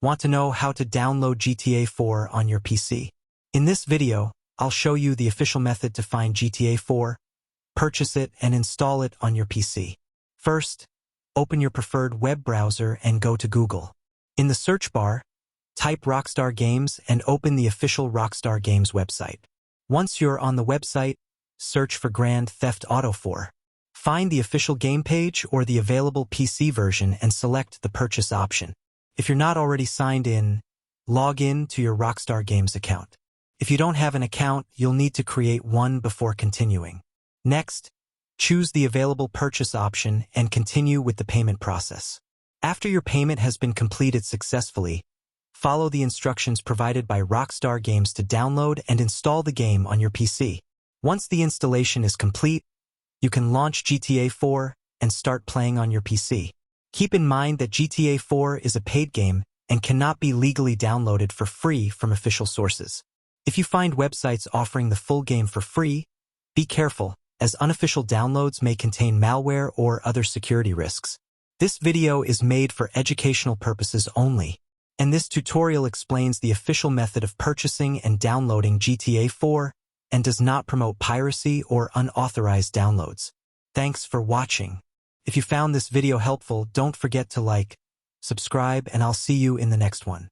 Want to know how to download GTA 4 on your PC? In this video, I'll show you the official method to find GTA 4, purchase it, and install it on your PC. First, open your preferred web browser and go to Google. In the search bar, type Rockstar Games and open the official Rockstar Games website. Once you're on the website, search for Grand Theft Auto 4. Find the official game page or the available PC version and select the purchase option. If you're not already signed in, log in to your Rockstar Games account. If you don't have an account, you'll need to create one before continuing. Next, choose the available purchase option and continue with the payment process. After your payment has been completed successfully, follow the instructions provided by Rockstar Games to download and install the game on your PC. Once the installation is complete, you can launch GTA 4 and start playing on your PC. Keep in mind that GTA 4 is a paid game and cannot be legally downloaded for free from official sources. If you find websites offering the full game for free, be careful, as unofficial downloads may contain malware or other security risks. This video is made for educational purposes only, and this tutorial explains the official method of purchasing and downloading GTA 4 and does not promote piracy or unauthorized downloads. Thanks for watching. If you found this video helpful, don't forget to like, subscribe, and I'll see you in the next one.